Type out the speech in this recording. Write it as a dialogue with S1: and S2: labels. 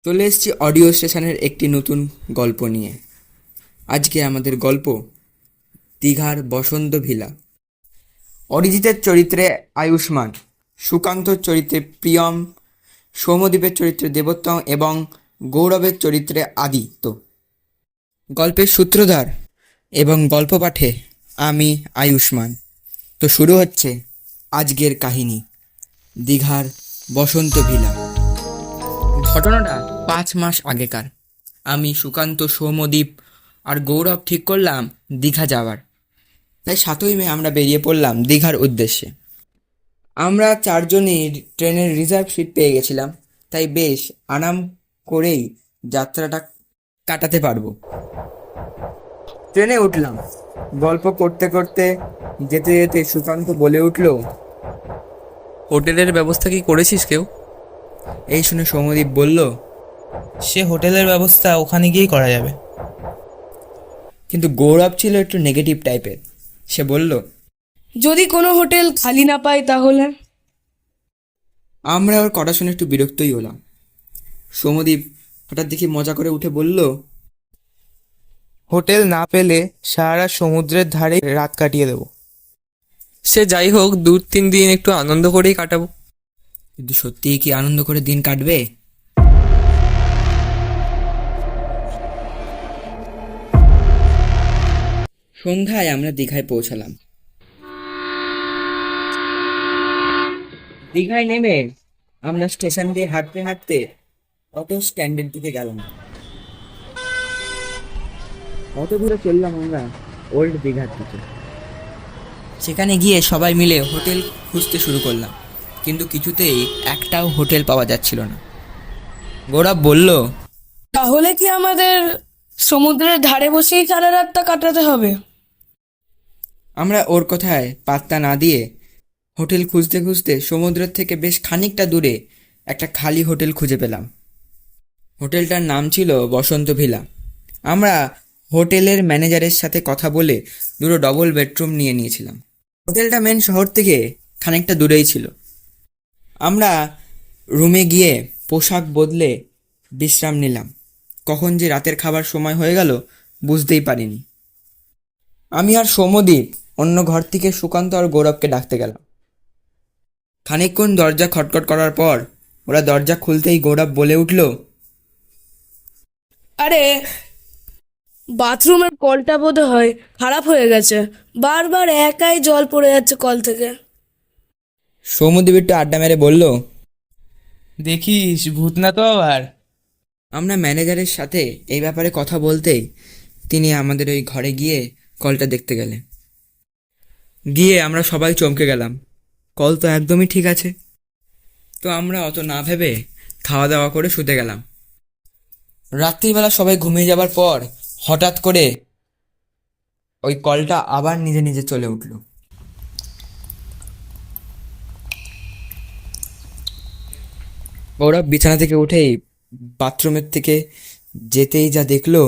S1: চলে এসেছি অডিও স্টেশনের একটি নতুন গল্প নিয়ে। আজকে আমাদের গল্প দীঘার বসন্ত ভিলা। অরিজিতের চরিত্রে আয়ুষ্মান, সুকান্তর চরিত্রে প্রিয়ম, সৌম্যদীপের চরিত্রে দেবোত্তম এবং গৌরবের চরিত্রে আদিত্য। গল্পের সূত্রধার এবং গল্প পাঠে আমি আয়ুষ্মান। তো শুরু হচ্ছে আজকের কাহিনী, দীঘার বসন্ত ভিলা। ঘটনাটা 5 মাস আগেকার। আমি, সুকান্ত, সৌম্যদীপ আর গৌরব ঠিক করলাম দীঘা যাওয়ার। তাই 7ই মে আমরা বেরিয়ে পড়লাম দীঘার উদ্দেশ্যে। আমরা 4জনই ট্রেনের রিজার্ভ সিট পেয়ে গেছিলাম, তাই বেশ আরাম করেই যাত্রাটা কাটাতে পারবো। ট্রেনে উঠলাম, গল্প করতে করতে যেতে যেতে সুকান্ত বলে উঠলো,
S2: হোটেলের ব্যবস্থা কি করেছিস কেউ?
S1: এই শুনে সৌম্যদীপ বলল,
S3: সে হোটেলের ব্যবস্থা ওখানে গিয়েই করা যাবে।
S1: কিন্তু গৌরব ছিল একটু নেগেটিভ টাইপের। সে বলল,
S4: যদি কোনো হোটেল খালি না পাই তাহলে?
S1: আমরা ওর কথা শুনে একটু বিরক্তই হলাম। সৌম্যদীপ হঠাৎ দেখি মজা করে উঠে বলল,
S3: হোটেল না পেলে সারা সমুদ্রের ধারে রাত কাটিয়ে দেবো।
S2: সে যাই হোক, 2-3 দিন একটু আনন্দ করেই কাটাবো।
S1: কিন্তু সত্যিই কি আনন্দ করে দিন কাটবে? সন্ধ্যায় আমরা দীঘায় পৌঁছালাম। দীঘায় নেমে আমরা স্টেশন দিয়ে হাঁটতে হাঁটতে অটো স্ট্যান্ডের দিকে গেলাম। অটো ধরে চললাম আমরা ওল্ড দীঘার দিকে। সেখানে গিয়ে সবাই মিলে হোটেল খুঁজতে শুরু করলাম, কিন্তু কিছুতেই একটাও হোটেল পাওয়া যাচ্ছিল না। গৌরব বলল,
S4: তাহলে কি আমাদের সমুদ্রের ধারে বসেই সারা রাতটা কাটাতে হবে?
S1: আমরা ওর কথায় পাত্তা না দিয়ে হোটেল খুঁজতে খুঁজতে সমুদ্রের থেকে বেশ খানিকটা দূরে একটা খালি হোটেল খুঁজে পেলাম। হোটেলটার নাম ছিল বসন্ত ভিলা। আমরা হোটেলের ম্যানেজারের সাথে কথা বলে দুটো ডবল বেডরুম নিয়ে নিয়েছিলাম। হোটেলটা মেন শহর থেকে খানিকটা দূরেই ছিল। আমরা রুমে গিয়ে পোশাক বদলে বিশ্রাম নিলাম। কখন যে রাতের খাবার সময় হয়ে গেল বুঝতেই পারিনি। আমি আর সৌম্যদীপ অন্য ঘর থেকে সুকান্ত আর গৌরবকে ডাকতে গেলাম। খানিকক্ষণ দরজা খটখট করার পর ওরা দরজা খুলতেই গৌরব বলে উঠল,
S4: আরে, বাথরুমের কলটা বোধ হয় খারাপ হয়ে গেছে, বারবার একাই জল পড়ে যাচ্ছে কল থেকে।
S1: সৌম্যদীপ একটু আড্ডা মেরে বলল,
S3: দেখিস ভূত না তো আবার।
S1: আমরা ম্যানেজারের সাথে এই ব্যাপারে কথা বলতেই তিনি আমাদের ওই ঘরে গিয়ে কলটা দেখতে গেলেন। গিয়ে আমরা সবাই চমকে গেলাম, কল তো একদমই ঠিক আছে। তো আমরা অত না ভেবে খাওয়া দাওয়া করে শুতে গেলাম। রাত্রিবেলা সবাই ঘুমিয়ে যাবার পর হঠাৎ করে ওই কলটা আবার নিজে নিজে চলে উঠল। গৌরব বিছানা থেকে উঠেই বাথরুমের থেকে যেতেই যা দেখলো,